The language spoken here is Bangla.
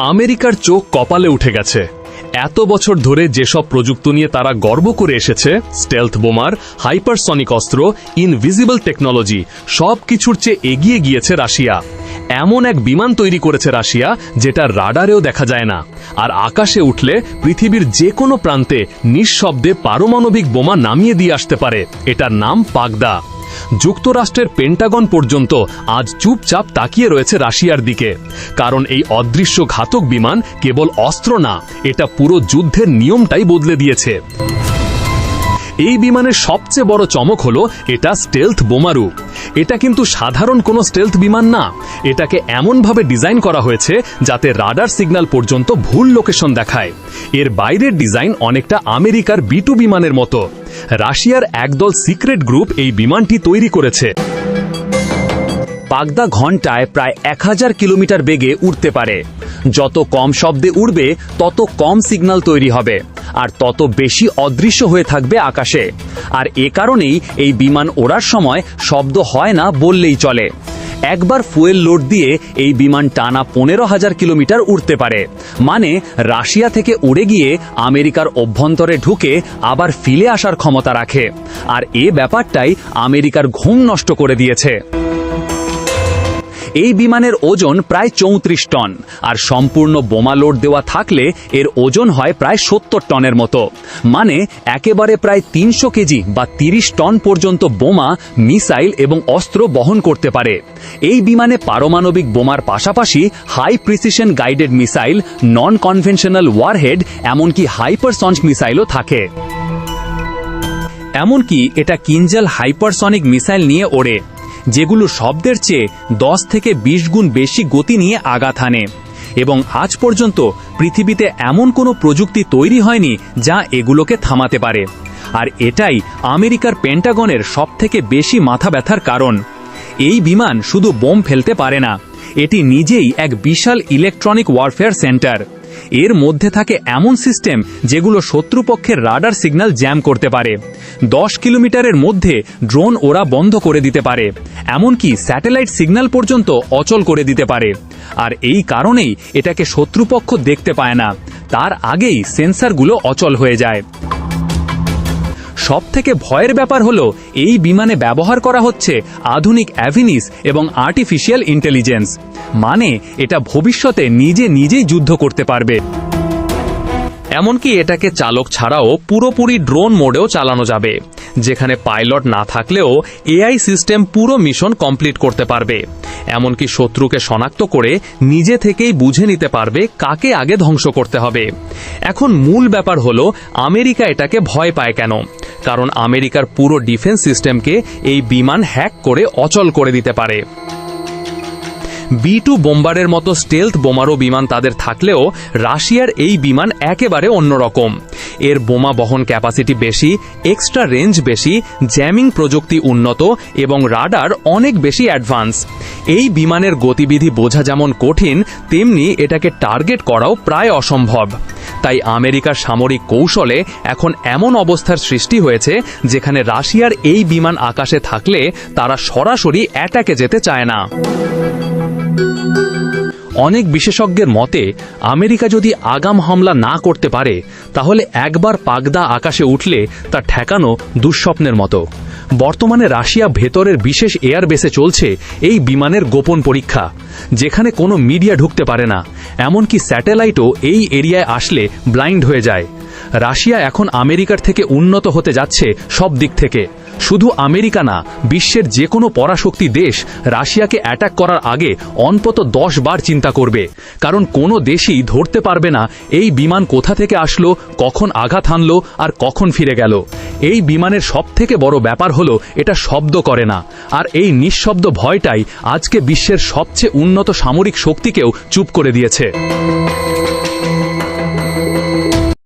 আমেরিকার চোখ কপালে উঠে গেছে। এত বছর ধরে যেসব প্রযুক্তি নিয়ে তারা গর্ব করে এসেছে, স্টেলথ বোমার, হাইপারসনিক অস্ত্র, ইনভিজিবল টেকনোলজি, সবকিছুর চেয়ে এগিয়ে গিয়েছে রাশিয়া। এমন এক বিমান তৈরি করেছে রাশিয়া যেটা রাডারেও দেখা যায় না, আর আকাশে উঠলে পৃথিবীর যে কোনো প্রান্তে নিঃশব্দে পারমাণবিক বোমা নামিয়ে দিয়ে আসতে পারে। এটার নাম পাগদা। যুক্তরাষ্ট্রের পেন্টাগন পর্যন্ত আজ চুপচাপ তাকিয়ে রয়েছে রাশিয়ার দিকে, কারণ এই অদৃশ্য ঘাতক বিমান কেবল অস্ত্র না, এটা পুরো যুদ্ধের নিয়মটাই বদলে দিয়েছে। এই বিমানের সবচেয়ে বড় চমক হলো এটা স্টেলথ বোমারু। এটা কিন্তু সাধারণ কোনো স্টেলথ বিমান না, এটাকে এমনভাবে ডিজাইন করা হয়েছে যাতে রাডার সিগন্যাল পর্যন্ত ভুল লোকেশন দেখায়। এর বাইরের ডিজাইন অনেকটা আমেরিকার B-2 বিমানের মতো। রাশিয়ার একদল সিক্রেট গ্রুপ এই বিমানটি তৈরি করেছে। পাগদা ঘন্টায় প্রায় 1000 কিলোমিটার বেগে উড়তে পারে। যত কম শব্দে উড়বে তত কম সিগন্যাল তৈরি হবে, আর তত বেশি অদৃশ্য হয়ে থাকবে আকাশে। আর এ কারণেই এই বিমান ওড়ার সময় শব্দ হয় না বললেই চলে। একবার ফুয়েল লোড দিয়ে এই বিমান টানা 15,000 কিলোমিটার উড়তে পারে, মানে রাশিয়া থেকে উড়ে গিয়ে আমেরিকার অভ্যন্তরে ঢুকে আবার ফিরে আসার ক্ষমতা রাখে। আর এ ব্যাপারটাই আমেরিকার ঘুম নষ্ট করে দিয়েছে। এই বিমানের ওজন প্রায় 34 টন, আর সম্পূর্ণ বোমা লোড দেওয়া থাকলে এর ওজন হয় প্রায় 70 টনের মতো, মানে একেবারে প্রায় 300 কেজি বা 30 টন পর্যন্ত বোমা, মিসাইল এবং অস্ত্র বহন করতে পারে। এই বিমানে পারমাণবিক বোমার পাশাপাশি high precision guided missile, non conventional warhead, এমনকি হাইপারসনিক মিসাইলও থাকে। এমনকি এটা কিঞ্জল হাইপারসনিক মিসাইল নিয়ে ওড়ে, যেগুলো শব্দের চেয়ে 10 থেকে 20 গুণ বেশি গতি নিয়ে আঘাত হানে। এবং আজ পর্যন্ত পৃথিবীতে এমন কোনো প্রযুক্তি তৈরি হয়নি যা এগুলোকে থামাতে পারে। আর এটাই আমেরিকার পেন্টাগনের সবথেকে বেশি মাথা ব্যথার কারণ। এই বিমান শুধু বোম ফেলতে পারে না, এটি নিজেই এক বিশাল ইলেকট্রনিক ওয়ারফেয়ার সেন্টার। এর মধ্যে থাকে এমন সিস্টেম যেগুলো শত্রুপক্ষের রাডার সিগন্যাল জ্যাম করতে পারে। 10 কিলোমিটারের মধ্যে ড্রোন ওরা বন্ধ করে দিতে পারে, এমনকি স্যাটেলাইট সিগন্যাল পর্যন্ত অচল করে দিতে পারে। আর এই কারণেই এটাকে শত্রুপক্ষ দেখতে পায় না, তার আগেই সেন্সরগুলো অচল হয়ে যায়। সবথেকে ভয়ের ব্যাপার হলো এই বিমানে ব্যবহার করা হচ্ছে আধুনিক অ্যাভিনিস এবং আর্টিফিশিয়াল ইন্টেলিজেন্স, মানে এটা ভবিষ্যতে নিজেই যুদ্ধ করতে পারবে। এমনকি এটাকে চালক ছাড়াও পুরোপুরি ড্রোন মোডেও চালানো যাবে, যেখানে পাইলট না থাকলেও AI সিস্টেম পুরো মিশন কমপ্লিট করতে পারবে। এমনকি শত্রুকে শনাক্ত করে নিজে থেকেই বুঝে নিতে পারবে কাকে আগে ধ্বংস করতে হবে। এখন মূল ব্যাপার হলো আমেরিকা এটাকে ভয় পায় কেন? কারণ আমেরিকার পুরো ডিফেন্স সিস্টেমকে এই বিমান হ্যাক করে অচল করে দিতে পারে। B-2 বোম্বারের মতো স্টেলথ বোমারো বিমান তাদের থাকলেও রাশিয়ার এই বিমান একেবারে অন্যরকম। এর বোমা বহন ক্যাপাসিটি বেশি, এক্সট্রা রেঞ্জ বেশি, জ্যামিং প্রযুক্তি উন্নত এবং রাডার অনেক বেশি অ্যাডভান্স। এই বিমানের গতিবিধি বোঝা যেমন কঠিন, তেমনি এটাকে টার্গেট করাও প্রায় অসম্ভব। তাই আমেরিকার সামরিক কৌশলে এখন এমন অবস্থার সৃষ্টি হয়েছে যেখানে রাশিয়ার এই বিমান আকাশে থাকলে তারা সরাসরি অ্যাটাকে যেতে চায় না। অনেক বিশেষজ্ঞের মতে আমেরিকা যদি আগাম হামলা না করতে পারে, তাহলে একবার পাগদা আকাশে উঠলে তা ঠেকানো দুঃস্বপ্নের মতো। বর্তমানে রাশিয়া ভেতরের বিশেষ এয়ারবেসে চলছে এই বিমানের গোপন পরীক্ষা, যেখানে কোনো মিডিয়া ঢুকতে পারে না, এমনকি স্যাটেলাইটও এই এরিয়ায় আসলে ব্লাইন্ড হয়ে যায়। রাশিয়া এখন আমেরিকার থেকে উন্নত হতে যাচ্ছে সব দিক থেকে। শুধু আমেরিকা না, বিশ্বের যে কোনো পরাশক্তি দেশ রাশিয়াকে অ্যাটাক করার আগে অন্তত 10 বার চিন্তা করবে, কারণ কোনো দেশই ধরতে পারবে না এই বিমান কোথা থেকে আসলো, কখন আঘাত হানলো আর কখন ফিরে গেল। এই বিমানের সবথেকে বড় ব্যাপার হলো এটা শব্দ করে না, আর এই নিঃশব্দ ভয়টাই আজকে বিশ্বের সবচেয়ে উন্নত সামরিক শক্তিকেও চুপ করে দিয়েছে।